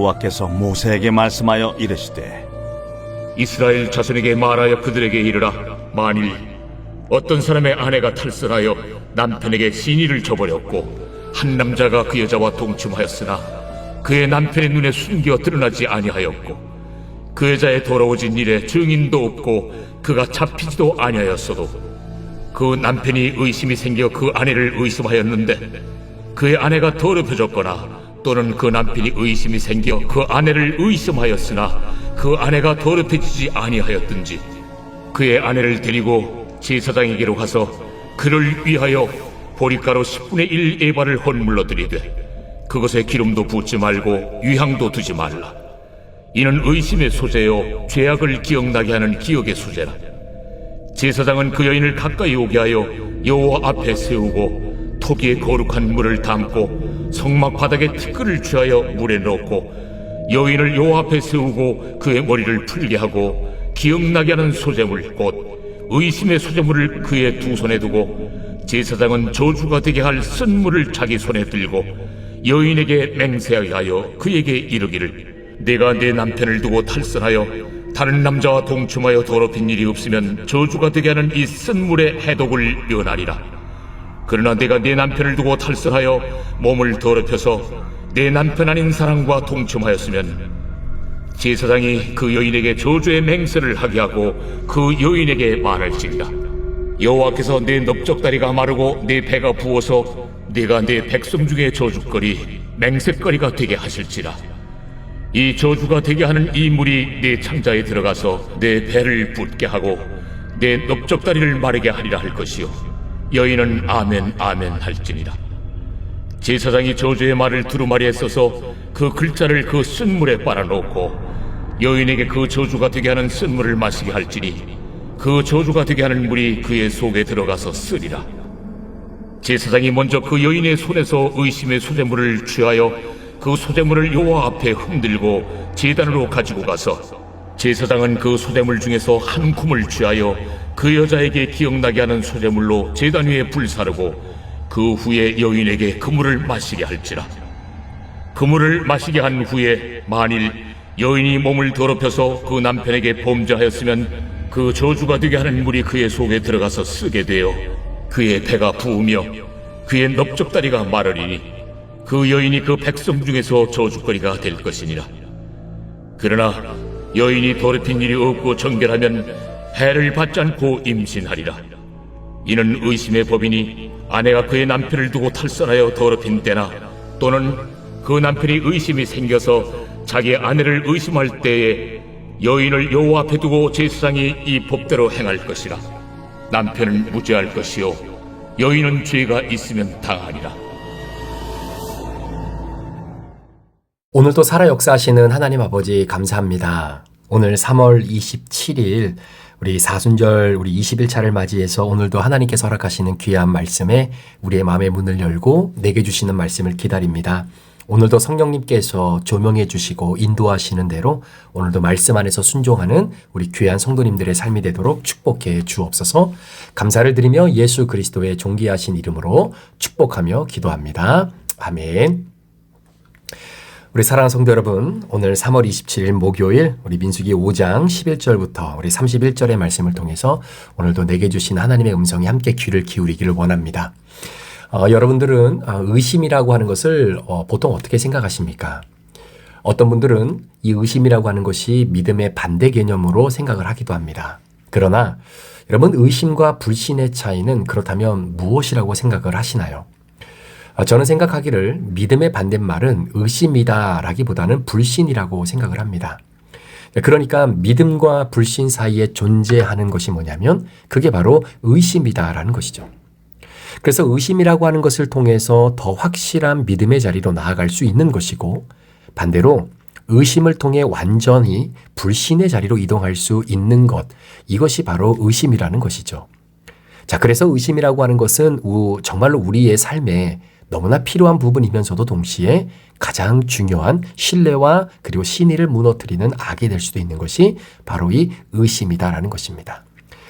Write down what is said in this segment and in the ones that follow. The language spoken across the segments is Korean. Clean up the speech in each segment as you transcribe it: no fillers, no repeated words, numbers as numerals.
여호와께서 모세에게 말씀하여 이르시되 이스라엘 자손에게 말하여 그들에게 이르라. 만일 어떤 사람의 아내가 탈선하여 남편에게 신의를 저버렸고 한 남자가 그 여자와 동침하였으나 그의 남편의 눈에 숨겨 드러나지 아니하였고 그 여자의 더러워진 일에 증인도 없고 그가 잡히지도 아니하였어도 그 남편이 의심이 생겨 그 아내를 의심하였는데 그의 아내가 더럽혀졌거나 또는 그 남편이 의심이 생겨 그 아내를 의심하였으나 그 아내가 더럽혀지지 아니하였든지 그의 아내를 데리고 제사장에게로 가서 그를 위하여 보리가루 10분의 1 에바를 헌물로 드리되 그것에 기름도 붓지 말고 유향도 두지 말라. 이는 의심의 소재요 죄악을 기억나게 하는 기억의 소재라. 제사장은 그 여인을 가까이 오게 하여 여호와 앞에 세우고 토기에 거룩한 물을 담고 성막 바닥에 티끌을 취하여 물에 넣고 여인을 여호와 앞에 세우고 그의 머리를 풀게 하고 기억나게 하는 소재물 곧 의심의 소재물을 그의 두 손에 두고 제사장은 저주가 되게 할 쓴물을 자기 손에 들고 여인에게 맹세하게 하여 그에게 이르기를 내가 내 남편을 두고 탈선하여 다른 남자와 동침하여 더럽힌 일이 없으면 저주가 되게 하는 이 쓴물의 해독을 면하리라. 그러나 내가 내 남편을 두고 탈선하여 몸을 더럽혀서 내 남편 아닌 사람과 동침하였으면 제사장이 그 여인에게 저주의 맹세를 하게 하고 그 여인에게 말할지니라. 여호와께서 내 넓적다리가 마르고 내 배가 부어서 네가 내 백성 중에 저주거리 맹세거리가 되게 하실지라. 이 저주가 되게 하는 이 물이 내 창자에 들어가서 내 배를 붓게 하고 내 넓적다리를 마르게 하리라 할 것이요 여인은 아멘 아멘 할지니라. 제사장이 저주의 말을 두루마리에 써서 그 글자를 그 쓴물에 빨아놓고 여인에게 그 저주가 되게 하는 쓴물을 마시게 할지니 그 저주가 되게 하는 물이 그의 속에 들어가서 쓰리라. 제사장이 먼저 그 여인의 손에서 의심의 소재물을 취하여 그 소재물을 여호와 앞에 흔들고 제단으로 가지고 가서 제사장은 그 소재물 중에서 한 쿰을 취하여 그 여자에게 기억나게 하는 소재물로 제단 위에 불사르고 그 후에 여인에게 그 물을 마시게 할지라. 그 물을 마시게 한 후에 만일 여인이 몸을 더럽혀서 그 남편에게 범죄하였으면 그 저주가 되게 하는 물이 그의 속에 들어가서 쓰게 되어 그의 배가 부으며 그의 넓적다리가 마르리니 그 여인이 그 백성 중에서 저주거리가 될 것이니라. 그러나 여인이 더럽힌 일이 없고 정결하면 해를 받지 않고 임신하리라. 이는 의심의 법이니 아내가 그의 남편을 두고 탈선하여 더럽힌 때나 또는 그 남편이 의심이 생겨서 자기 아내를 의심할 때에 여인을 여호와 앞에 두고 제사장이 이 법대로 행할 것이라. 남편은 무죄할 것이요 여인은 죄가 있으면 당하리라. 오늘도 살아 역사하시는 하나님 아버지 감사합니다. 오늘 3월 27일 우리 사순절 우리 20일차를 맞이해서 오늘도 하나님께서 허락하시는 귀한 말씀에 우리의 마음의 문을 열고 내게 주시는 말씀을 기다립니다. 오늘도 성령님께서 조명해 주시고 인도하시는 대로 오늘도 말씀 안에서 순종하는 우리 귀한 성도님들의 삶이 되도록 축복해 주옵소서. 감사를 드리며 예수 그리스도의 존귀하신 이름으로 축복하며 기도합니다. 아멘. 우리 사랑하는 성도 여러분, 오늘 3월 27일 목요일 우리 민수기 5장 11절부터 우리 31절의 말씀을 통해서 오늘도 내게 주신 하나님의 음성에 함께 귀를 기울이기를 원합니다. 여러분들은 의심이라고 하는 것을 보통 어떻게 생각하십니까? 어떤 분들은 이 의심이라고 하는 것이 믿음의 반대 개념으로 생각을 하기도 합니다. 그러나 여러분, 의심과 불신의 차이는 그렇다면 무엇이라고 생각을 하시나요? 저는 생각하기를 믿음의 반대말은 의심이다 라기보다는 불신이라고 생각을 합니다. 그러니까 믿음과 불신 사이에 존재하는 것이 뭐냐면 그게 바로 의심이다라는 것이죠. 그래서 의심이라고 하는 것을 통해서 더 확실한 믿음의 자리로 나아갈 수 있는 것이고, 반대로 의심을 통해 완전히 불신의 자리로 이동할 수 있는 것, 이것이 바로 의심이라는 것이죠. 자, 그래서 의심이라고 하는 것은 정말로 우리의 삶에 너무나 필요한 부분이면서도 동시에 가장 중요한 신뢰와 그리고 신의를 무너뜨리는 악이 될 수도 있는 것이 바로 이 의심이다라는 것입니다.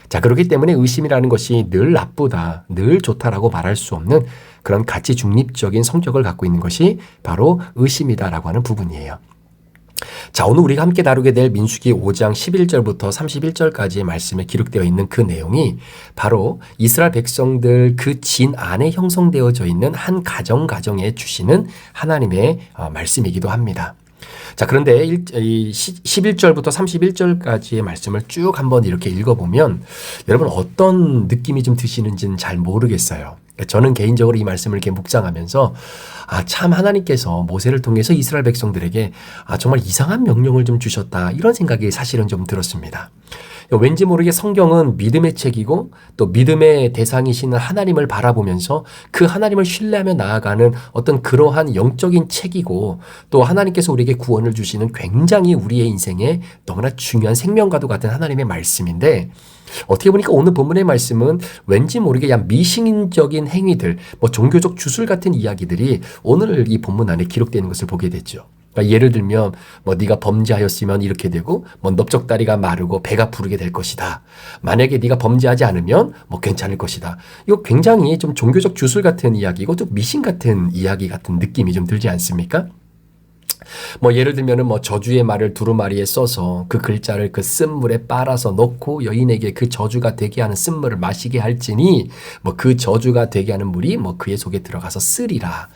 자, 그렇기 때문에 의심이라는 것이 늘 나쁘다, 늘 좋다라고 말할 수 없는 그런 가치 중립적인 성격을 갖고 있는 것이 바로 의심이다라고 하는 부분이에요. 자, 오늘 우리가 함께 다루게 될 민수기 5장 11절부터 31절까지의 말씀에 기록되어 있는 그 내용이 바로 이스라엘 백성들 그 진 안에 형성되어져 있는 한 가정에 주시는 하나님의 말씀이기도 합니다. 자, 그런데 11절부터 31절까지의 말씀을 쭉 한번 이렇게 읽어보면 여러분 어떤 느낌이 좀 드시는지는 잘 모르겠어요. 저는 개인적으로 이 말씀을 이렇게 묵상하면서 참 하나님께서 모세를 통해서 이스라엘 백성들에게 정말 이상한 명령을 좀 주셨다, 이런 생각이 사실은 좀 들었습니다. 왠지 모르게 성경은 믿음의 책이고 또 믿음의 대상이신 하나님을 바라보면서 그 하나님을 신뢰하며 나아가는 어떤 그러한 영적인 책이고, 또 하나님께서 우리에게 구원을 주시는 굉장히 우리의 인생에 너무나 중요한 생명과도 같은 하나님의 말씀인데, 어떻게 보니까 오늘 본문의 말씀은 왠지 모르게 그냥 미신적인 행위들, 종교적 주술 같은 이야기들이 오늘 이 본문 안에 기록되는 것을 보게 됐죠. 그러니까 예를 들면 네가 범죄하였으면 이렇게 되고 넓적다리가 마르고 배가 부르게 될 것이다. 만약에 네가 범죄하지 않으면 괜찮을 것이다. 이거 굉장히 좀 종교적 주술 같은 이야기고 또 미신 같은 이야기 같은 느낌이 좀 들지 않습니까? 예를 들면은 저주의 말을 두루마리에 써서 그 글자를 그 쓴물에 빨아서 넣고 여인에게 그 저주가 되게 하는 쓴물을 마시게 할지니 그 저주가 되게 하는 물이 그의 속에 들어가서 쓰리라.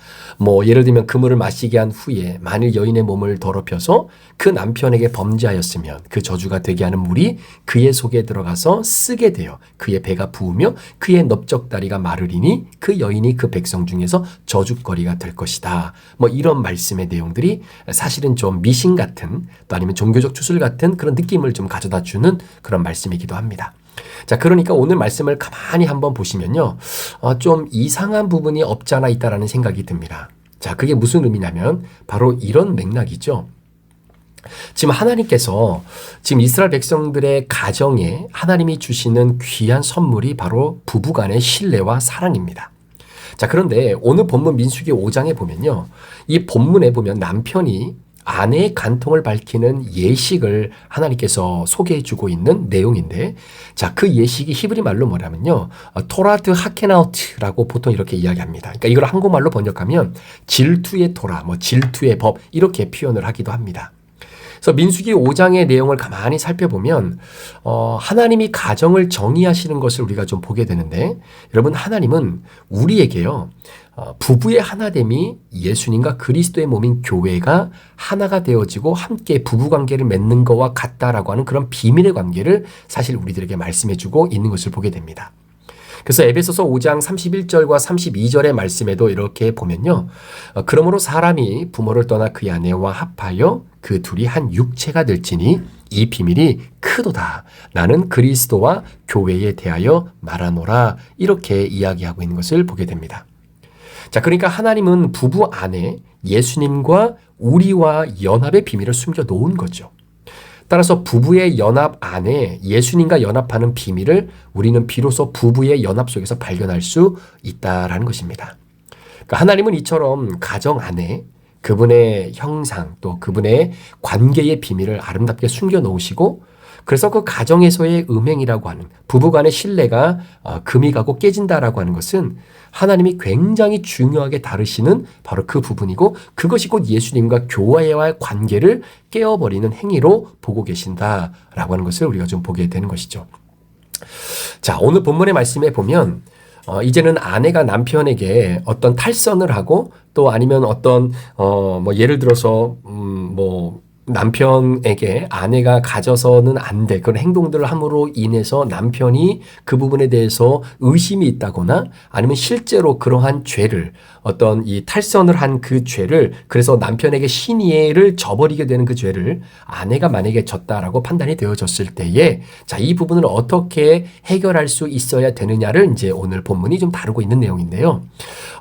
예를 들면 그 물을 마시게 한 후에 만일 여인의 몸을 더럽혀서 그 남편에게 범죄하였으면 그 저주가 되게 하는 물이 그의 속에 들어가서 쓰게 되어 그의 배가 부으며 그의 넓적다리가 마르리니 그 여인이 그 백성 중에서 저주거리가 될 것이다. 이런 말씀의 내용들이 사실은 좀 미신 같은, 또 아니면 종교적 주술 같은 그런 느낌을 좀 가져다 주는 그런 말씀이기도 합니다. 자, 그러니까 오늘 말씀을 가만히 한번 보시면요, 좀 이상한 부분이 없지 않아 있다라는 생각이 듭니다. 자, 그게 무슨 의미냐면 바로 이런 맥락이죠. 지금 하나님께서 지금 이스라엘 백성들의 가정에 하나님이 주시는 귀한 선물이 바로 부부간의 신뢰와 사랑입니다. 자, 그런데 오늘 본문 민수기 5장에 보면요, 이 본문에 보면 남편이 아내의 간통을 밝히는 예식을 하나님께서 소개해 주고 있는 내용인데, 자, 그 예식이 히브리 말로 뭐냐면요, 토라드 하케나우트라고 보통 이렇게 이야기합니다. 그러니까 이걸 한국말로 번역하면 질투의 토라, 질투의 법, 이렇게 표현을 하기도 합니다. 그래서 민수기 5장의 내용을 가만히 살펴보면 하나님이 가정을 정의하시는 것을 우리가 좀 보게 되는데, 여러분, 하나님은 우리에게요, 부부의 하나됨이 예수님과 그리스도의 몸인 교회가 하나가 되어지고 함께 부부관계를 맺는 것과 같다라고 하는 그런 비밀의 관계를 사실 우리들에게 말씀해주고 있는 것을 보게 됩니다. 그래서 에베소서 5장 31절과 32절의 말씀에도 이렇게 보면요, 그러므로 사람이 부모를 떠나 그의 아내와 합하여 그 둘이 한 육체가 될지니 이 비밀이 크도다. 나는 그리스도와 교회에 대하여 말하노라. 이렇게 이야기하고 있는 것을 보게 됩니다. 자, 그러니까 하나님은 부부 안에 예수님과 우리와 연합의 비밀을 숨겨 놓은 거죠. 따라서 부부의 연합 안에 예수님과 연합하는 비밀을 우리는 비로소 부부의 연합 속에서 발견할 수 있다라는 것입니다. 그러니까 하나님은 이처럼 가정 안에 그분의 형상, 또 그분의 관계의 비밀을 아름답게 숨겨 놓으시고, 그래서 그 가정에서의 음행이라고 하는 부부 간의 신뢰가 금이 가고 깨진다라고 하는 것은 하나님이 굉장히 중요하게 다루시는 바로 그 부분이고, 그것이 곧 예수님과 교회와의 관계를 깨어버리는 행위로 보고 계신다라고 하는 것을 우리가 좀 보게 되는 것이죠. 자, 오늘 본문의 말씀에 보면 이제는 아내가 남편에게 어떤 탈선을 하고, 또 아니면 어떤 예를 들어서 남편에게 아내가 가져서는 안 될 그런 행동들을 함으로 인해서 남편이 그 부분에 대해서 의심이 있다거나, 아니면 실제로 그러한 죄를, 어떤 이 탈선을 한 그 죄를, 그래서 남편에게 신의를 저버리게 되는 그 죄를 아내가 만약에 졌다라고 판단이 되어졌을 때에, 자, 이 부분을 어떻게 해결할 수 있어야 되느냐를 이제 오늘 본문이 좀 다루고 있는 내용인데요.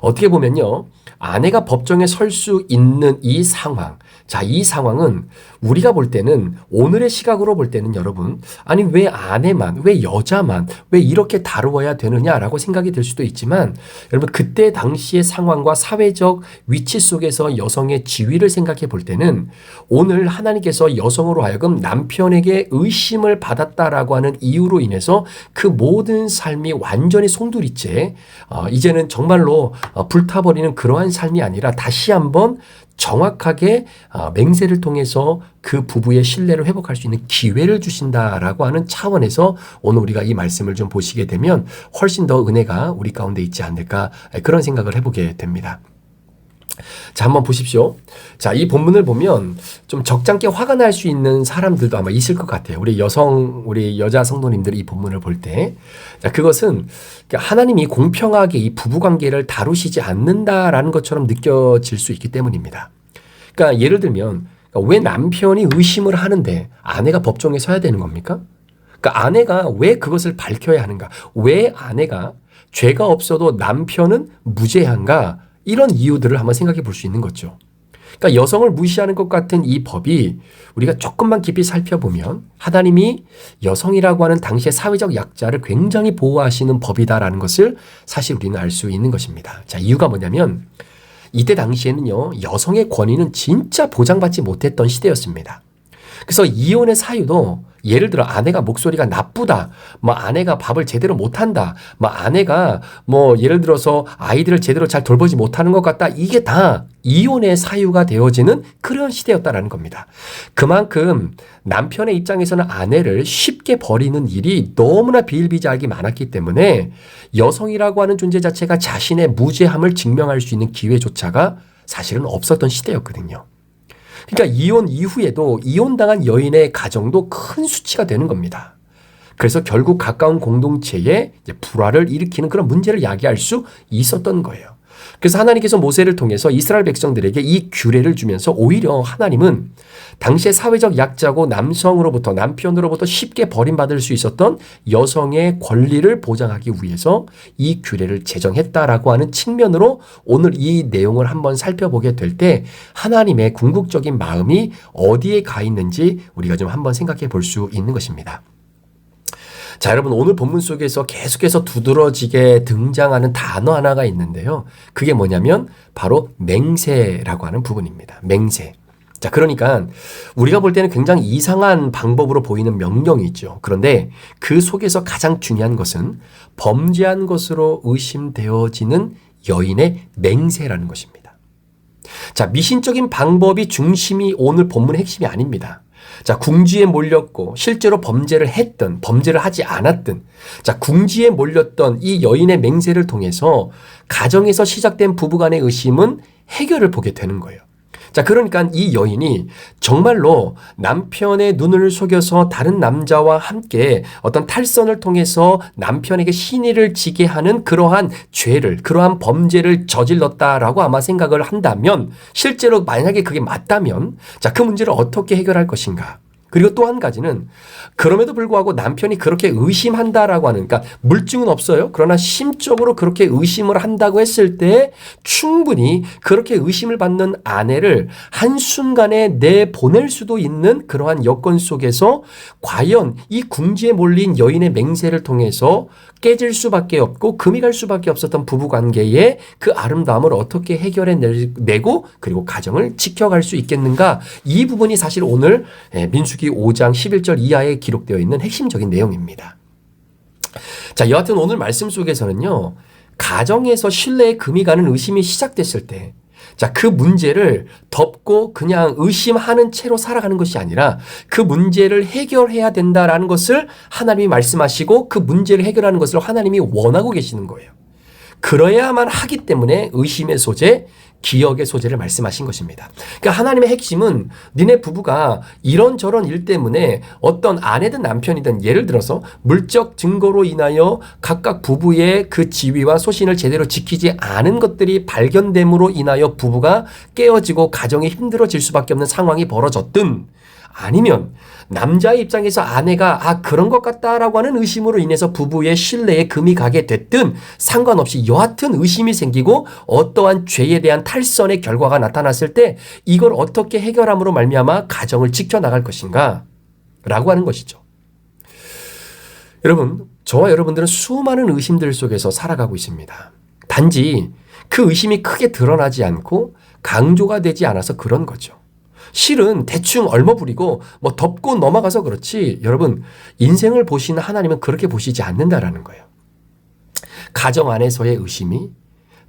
어떻게 보면요, 아내가 법정에 설 수 있는 이 상황, 자, 이 상황은 우리가 볼 때는, 오늘의 시각으로 볼 때는 여러분, 아니 왜 아내만, 왜 여자만, 왜 이렇게 다루어야 되느냐라고 생각이 들 수도 있지만, 여러분, 그때 당시의 상황과 사회적 위치 속에서 여성의 지위를 생각해 볼 때는 오늘 하나님께서 여성으로 하여금 남편에게 의심을 받았다라고 하는 이유로 인해서 그 모든 삶이 완전히 송두리째 이제는 정말로 불타버리는 그러한 삶이 아니라 다시 한번 정확하게 맹세를 통해서 그 부부의 신뢰를 회복할 수 있는 기회를 주신다라고 하는 차원에서 오늘 우리가 이 말씀을 좀 보시게 되면 훨씬 더 은혜가 우리 가운데 있지 않을까 그런 생각을 해보게 됩니다. 자, 한번 보십시오. 자, 이 본문을 보면 좀 적잖게 화가 날 수 있는 사람들도 아마 있을 것 같아요. 우리 여자 성도님들이 이 본문을 볼 때. 자, 그것은 하나님이 공평하게 이 부부 관계를 다루시지 않는다라는 것처럼 느껴질 수 있기 때문입니다. 그러니까 예를 들면 왜 남편이 의심을 하는데 아내가 법정에 서야 되는 겁니까? 그러니까 아내가 왜 그것을 밝혀야 하는가? 왜 아내가 죄가 없어도 남편은 무죄한가? 이런 이유들을 한번 생각해 볼 수 있는 거죠. 그러니까 여성을 무시하는 것 같은 이 법이 우리가 조금만 깊이 살펴보면 하나님이 여성이라고 하는 당시의 사회적 약자를 굉장히 보호하시는 법이다라는 것을 사실 우리는 알 수 있는 것입니다. 자, 이유가 뭐냐면 이때 당시에는요, 여성의 권위는 진짜 보장받지 못했던 시대였습니다. 그래서 이혼의 사유도 예를 들어 아내가 목소리가 나쁘다, 뭐 아내가 밥을 제대로 못한다, 뭐 아내가 뭐 예를 들어서 아이들을 제대로 잘 돌보지 못하는 것 같다, 이게 다 이혼의 사유가 되어지는 그런 시대였다라는 겁니다. 그만큼 남편의 입장에서는 아내를 쉽게 버리는 일이 너무나 비일비재하게 많았기 때문에 여성이라고 하는 존재 자체가 자신의 무죄함을 증명할 수 있는 기회조차가 사실은 없었던 시대였거든요. 그러니까 이혼 이후에도 이혼당한 여인의 가정도 큰 수치가 되는 겁니다. 그래서 결국 가까운 공동체에 불화를 일으키는 그런 문제를 야기할 수 있었던 거예요. 그래서 하나님께서 모세를 통해서 이스라엘 백성들에게 이 규례를 주면서 오히려 하나님은 당시의 사회적 약자고 남편으로부터 쉽게 버림받을 수 있었던 여성의 권리를 보장하기 위해서 이 규례를 제정했다라고 하는 측면으로 오늘 이 내용을 한번 살펴보게 될 때 하나님의 궁극적인 마음이 어디에 가 있는지 우리가 좀 한번 생각해 볼 수 있는 것입니다. 자, 여러분, 오늘 본문 속에서 계속해서 두드러지게 등장하는 단어 하나가 있는데요. 그게 뭐냐면 바로 맹세라고 하는 부분입니다. 맹세. 자, 그러니까 우리가 볼 때는 굉장히 이상한 방법으로 보이는 명령이죠. 그런데 그 속에서 가장 중요한 것은 범죄한 것으로 의심되어지는 여인의 맹세라는 것입니다. 자, 미신적인 방법이 중심이 오늘 본문의 핵심이 아닙니다. 자, 궁지에 몰렸고 실제로 범죄를 했든 범죄를 하지 않았든 자, 궁지에 몰렸던 이 여인의 맹세를 통해서 가정에서 시작된 부부간의 의심은 해결을 보게 되는 거예요. 자, 그러니까 이 여인이 정말로 남편의 눈을 속여서 다른 남자와 함께 어떤 탈선을 통해서 남편에게 시니를 지게 하는 그러한 그러한 범죄를 저질렀다라고 아마 생각을 한다면 실제로 만약에 그게 맞다면 자, 그 문제를 어떻게 해결할 것인가? 그리고 또 한 가지는 그럼에도 불구하고 남편이 그렇게 의심한다라고 하는, 그러니까 물증은 없어요. 그러나 심적으로 그렇게 의심을 한다고 했을 때 충분히 그렇게 의심을 받는 아내를 한순간에 내보낼 수도 있는 그러한 여건 속에서 과연 이 궁지에 몰린 여인의 맹세를 통해서 깨질 수밖에 없고 금이 갈 수밖에 없었던 부부관계의 그 아름다움을 어떻게 해결해내고 그리고 가정을 지켜갈 수 있겠는가, 이 부분이 사실 오늘 민수기 5장 11절 이하에 기록되어 있는 핵심적인 내용입니다. 자, 여하튼 오늘 말씀 속에서는요, 가정에서 신뢰의 금이 가는 의심이 시작됐을 때 자, 그 문제를 덮고 그냥 의심하는 채로 살아가는 것이 아니라 그 문제를 해결해야 된다라는 것을 하나님이 말씀하시고 그 문제를 해결하는 것을 하나님이 원하고 계시는 거예요. 그래야만 하기 때문에 의심의 소재, 기억의 소재를 말씀하신 것입니다. 그러니까 하나님의 핵심은 니네 부부가 이런저런 일 때문에 어떤 아내든 남편이든 예를 들어서 물적 증거로 인하여 각각 부부의 그 지위와 소신을 제대로 지키지 않은 것들이 발견됨으로 인하여 부부가 깨어지고 가정이 힘들어질 수밖에 없는 상황이 벌어졌든 아니면 남자의 입장에서 아내가 그런 것 같다라고 하는 의심으로 인해서 부부의 신뢰에 금이 가게 됐든 상관없이 여하튼 의심이 생기고 어떠한 죄에 대한 탈선의 결과가 나타났을 때 이걸 어떻게 해결함으로 말미암아 가정을 지켜나갈 것인가 라고 하는 것이죠. 여러분, 저와 여러분들은 수많은 의심들 속에서 살아가고 있습니다. 단지 그 의심이 크게 드러나지 않고 강조가 되지 않아서 그런 거죠. 실은 대충 얼머부리고 뭐 덮고 넘어가서 그렇지 여러분, 인생을 보시는 하나님은 그렇게 보시지 않는다라는 거예요. 가정 안에서의 의심이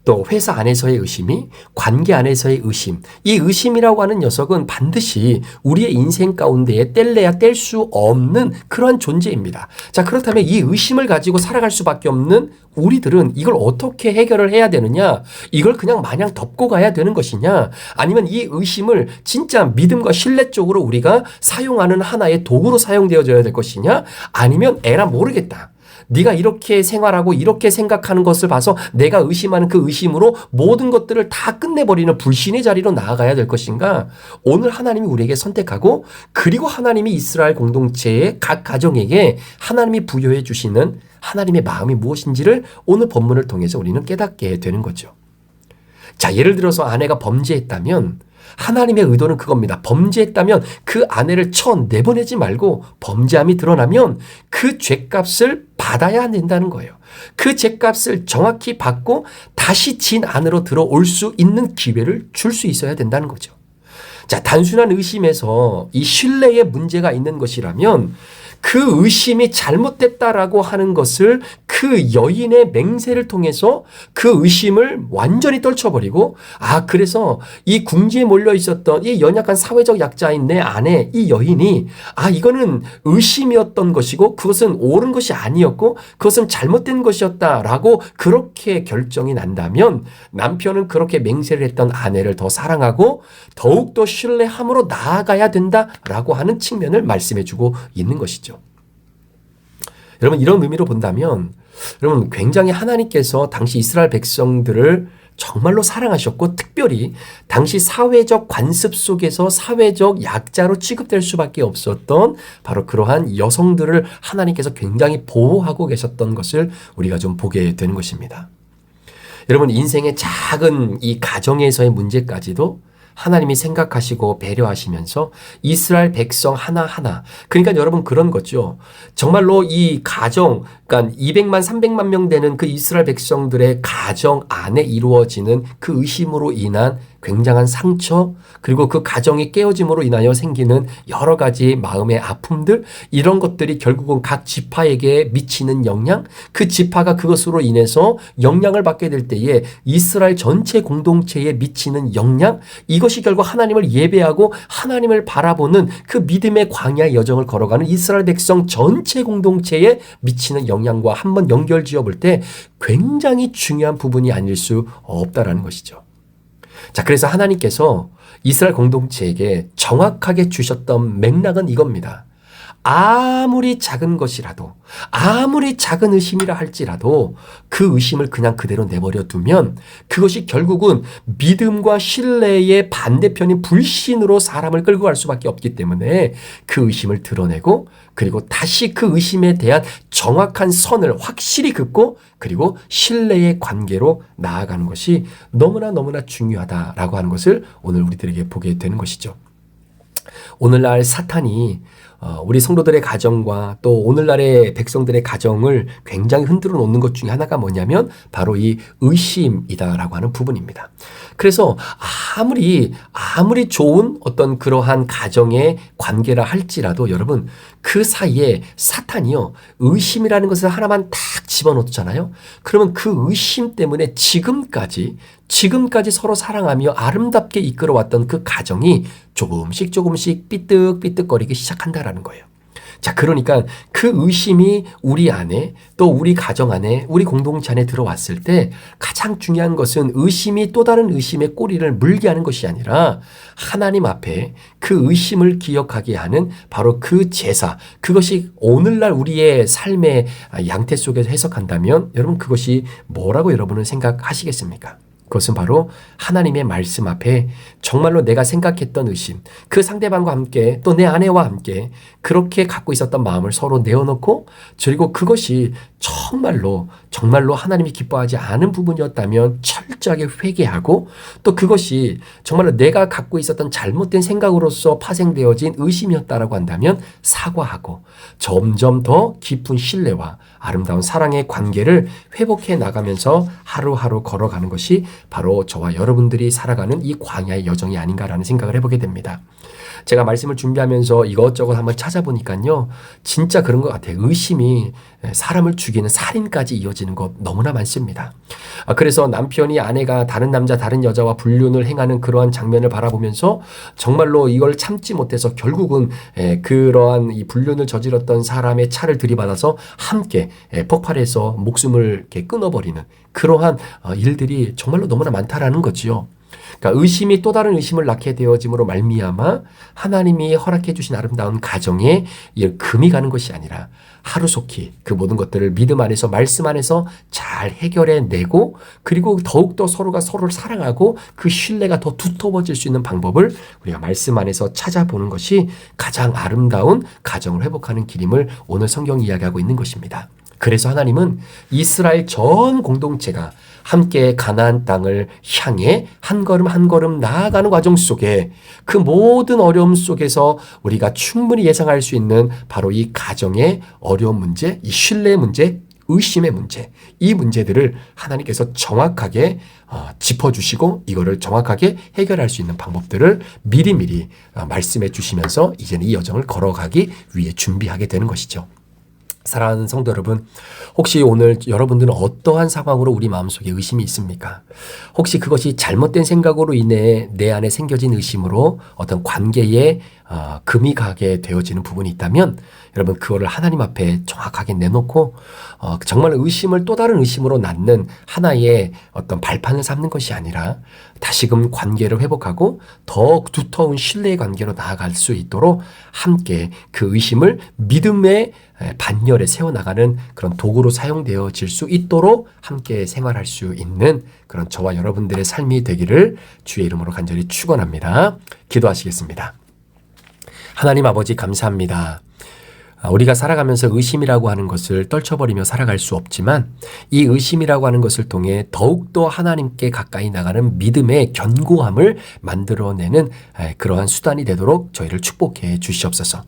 또 회사 안에서의 의심이, 관계 안에서의 의심, 이 의심이라고 하는 녀석은 반드시 우리의 인생 가운데에 뗄래야 뗄 수 없는 그러한 존재입니다. 자, 그렇다면 이 의심을 가지고 살아갈 수밖에 없는 우리들은 이걸 어떻게 해결을 해야 되느냐? 이걸 그냥 마냥 덮고 가야 되는 것이냐? 아니면 이 의심을 진짜 믿음과 신뢰 쪽으로 우리가 사용하는 하나의 도구로 사용되어져야 될 것이냐? 아니면 에라 모르겠다. 네가 이렇게 생활하고 이렇게 생각하는 것을 봐서 내가 의심하는 그 의심으로 모든 것들을 다 끝내버리는 불신의 자리로 나아가야 될 것인가? 오늘 하나님이 우리에게 선택하고 그리고 하나님이 이스라엘 공동체의 각 가정에게 하나님이 부여해 주시는 하나님의 마음이 무엇인지를 오늘 본문을 통해서 우리는 깨닫게 되는 거죠. 자, 예를 들어서 아내가 범죄했다면 하나님의 의도는 그겁니다. 범죄했다면 그 아내를 쳐내보내지 말고 범죄함이 드러나면 그 죄값을 받아야 된다는 거예요. 그 죄값을 정확히 받고 다시 진 안으로 들어올 수 있는 기회를 줄 수 있어야 된다는 거죠. 자, 단순한 의심에서 이 신뢰에 문제가 있는 것이라면 그 의심이 잘못됐다라고 하는 것을 그 여인의 맹세를 통해서 그 의심을 완전히 떨쳐버리고, 아, 그래서 이 궁지에 몰려 있었던 이 연약한 사회적 약자인 내 아내 이 여인이, 아, 이거는 의심이었던 것이고 그것은 옳은 것이 아니었고 그것은 잘못된 것이었다라고 그렇게 결정이 난다면 남편은 그렇게 맹세를 했던 아내를 더 사랑하고 더욱더 신뢰함으로 나아가야 된다라고 하는 측면을 말씀해주고 있는 것이죠. 여러분, 이런 의미로 본다면 여러분, 굉장히 하나님께서 당시 이스라엘 백성들을 정말로 사랑하셨고 특별히 당시 사회적 관습 속에서 사회적 약자로 취급될 수밖에 없었던 바로 그러한 여성들을 하나님께서 굉장히 보호하고 계셨던 것을 우리가 좀 보게 되는 것입니다. 여러분, 인생의 작은 이 가정에서의 문제까지도 하나님이 생각하시고 배려하시면서 이스라엘 백성 하나하나, 그러니까 여러분 그런 거죠. 정말로 이 가정, 그러니까 200만 300만 명 되는 그 이스라엘 백성들의 가정 안에 이루어지는 그 의심으로 인한 굉장한 상처, 그리고 그 가정이 깨어짐으로 인하여 생기는 여러 가지 마음의 아픔들, 이런 것들이 결국은 각 지파에게 미치는 영향, 그 지파가 그것으로 인해서 영향을 받게 될 때에 이스라엘 전체 공동체에 미치는 영향, 이것이 결국 하나님을 예배하고 하나님을 바라보는 그 믿음의 광야의 여정을 걸어가는 이스라엘 백성 전체 공동체에 미치는 영향과 한번 연결지어 볼 때 굉장히 중요한 부분이 아닐 수 없다라는 것이죠. 자, 그래서 하나님께서 이스라엘 공동체에게 정확하게 주셨던 맥락은 이겁니다. 아무리 작은 것이라도, 아무리 작은 의심이라 할지라도 그 의심을 그냥 그대로 내버려 두면 그것이 결국은 믿음과 신뢰의 반대편인 불신으로 사람을 끌고 갈 수밖에 없기 때문에 그 의심을 드러내고 그리고 다시 그 의심에 대한 정확한 선을 확실히 긋고 그리고 신뢰의 관계로 나아가는 것이 너무나 중요하다라고 하는 것을 오늘 우리들에게 보게 되는 것이죠. 오늘날 사탄이 우리 성도들의 가정과 또 오늘날의 백성들의 가정을 굉장히 흔들어 놓는 것 중에 하나가 뭐냐면 바로 이 의심이다라고 하는 부분입니다. 그래서 아무리 좋은 어떤 그러한 가정의 관계라 할지라도 여러분, 그 사이에 사탄이요, 의심이라는 것을 하나만 딱 집어넣잖아요. 그러면 그 의심 때문에 지금까지 서로 사랑하며 아름답게 이끌어왔던 그 가정이 조금씩 삐뜩거리기 시작한다라는 거예요. 자, 그러니까 그 의심이 우리 안에 또 우리 가정 안에 우리 공동체 안에 들어왔을 때 가장 중요한 것은 의심이 또 다른 의심의 꼬리를 물게 하는 것이 아니라 하나님 앞에 그 의심을 기억하게 하는 바로 그 제사, 그것이 오늘날 우리의 삶의 양태 속에서 해석한다면 여러분, 그것이 뭐라고 여러분은 생각하시겠습니까? 그것은 바로 하나님의 말씀 앞에 정말로 내가 생각했던 의심, 그 상대방과 함께 또 내 아내와 함께 그렇게 갖고 있었던 마음을 서로 내어놓고, 그리고 그것이 정말로 하나님이 기뻐하지 않은 부분이었다면 철저하게 회개하고, 또 그것이 정말로 내가 갖고 있었던 잘못된 생각으로서 파생되어진 의심이었다라고 한다면 사과하고 점점 더 깊은 신뢰와 아름다운 사랑의 관계를 회복해 나가면서 하루하루 걸어가는 것이 바로 저와 여러분들이 살아가는 이 광야의 여정이 아닌가라는 생각을 해보게 됩니다. 제가 말씀을 준비하면서 이것저것 한번 찾아보니까요. 진짜 그런 것 같아요. 의심이 사람을 죽이는 살인까지 이어지는 것 너무나 많습니다. 그래서 남편이 아내가 다른 남자, 다른 여자와 불륜을 행하는 그러한 장면을 바라보면서 정말로 이걸 참지 못해서 결국은 그러한 이 불륜을 저질렀던 사람의 차를 들이받아서 함께 폭발해서 목숨을 이렇게 끊어버리는 그러한 일들이 정말로 너무나 많다라는 거지요. 그러니까 의심이 또 다른 의심을 낳게 되어짐으로 말미암아 하나님이 허락해 주신 아름다운 가정에 금이 가는 것이 아니라 하루속히 그 모든 것들을 믿음 안에서 말씀 안에서 잘 해결해내고 그리고 더욱더 서로가 서로를 사랑하고 그 신뢰가 더 두터워질 수 있는 방법을 우리가 말씀 안에서 찾아보는 것이 가장 아름다운 가정을 회복하는 길임을 오늘 성경이 이야기하고 있는 것입니다. 그래서 하나님은 이스라엘 전 공동체가 함께 가나안 땅을 향해 한 걸음 한 걸음 나아가는 과정 속에 그 모든 어려움 속에서 우리가 충분히 예상할 수 있는 바로 이 가정의 어려운 문제, 이 신뢰의 문제, 의심의 문제, 이 문제들을 하나님께서 정확하게 짚어주시고 이거를 정확하게 해결할 수 있는 방법들을 미리미리 말씀해 주시면서 이제는 이 여정을 걸어가기 위해 준비하게 되는 것이죠. 사랑하는 성도 여러분, 혹시 오늘 여러분들은 어떠한 상황으로 우리 마음속에 의심이 있습니까? 혹시 그것이 잘못된 생각으로 인해 내 안에 생겨진 의심으로 어떤 관계에 금이 가게 되어지는 부분이 있다면 여러분 그거를 하나님 앞에 정확하게 내놓고 정말 의심을 또 다른 의심으로 낳는 하나의 어떤 발판을 삼는 것이 아니라 다시금 관계를 회복하고 더 두터운 신뢰의 관계로 나아갈 수 있도록 함께 그 의심을 믿음의 반열에 세워나가는 그런 도구로 사용되어질 수 있도록 함께 생활할 수 있는 그런 저와 여러분들의 삶이 되기를 주의 이름으로 간절히 축원합니다. 기도하시겠습니다. 하나님 아버지 감사합니다. 우리가 살아가면서 의심이라고 하는 것을 떨쳐버리며 살아갈 수 없지만 이 의심이라고 하는 것을 통해 더욱더 하나님께 가까이 나가는 믿음의 견고함을 만들어내는 그러한 수단이 되도록 저희를 축복해 주시옵소서.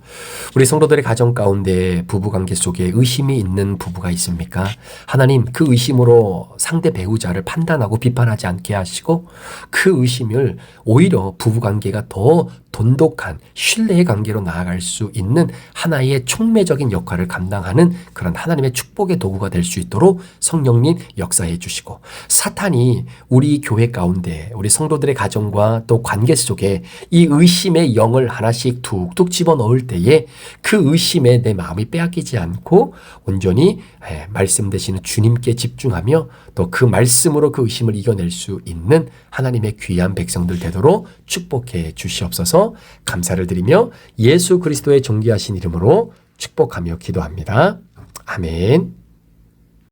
우리 성도들의 가정 가운데 부부관계 속에 의심이 있는 부부가 있습니까? 하나님 그 의심으로 상대 배우자를 판단하고 비판하지 않게 하시고 그 의심을 오히려 부부관계가 더 돈독한 신뢰의 관계로 나아갈 수 있는 하나의 촉매적인 역할을 감당하는 그런 하나님의 축복의 도구가 될 수 있도록 성령님 역사해 주시고 사탄이 우리 교회 가운데 우리 성도들의 가정과 또 관계 속에 이 의심의 영을 하나씩 툭툭 집어넣을 때에 그 의심에 내 마음이 빼앗기지 않고 온전히 말씀 되시는 주님께 집중하며 또 그 말씀으로 그 의심을 이겨낼 수 있는 하나님의 귀한 백성들 되도록 축복해 주시옵소서. 감사를 드리며 예수 그리스도의 존귀하신 이름으로 축복하며 기도합니다. 아멘.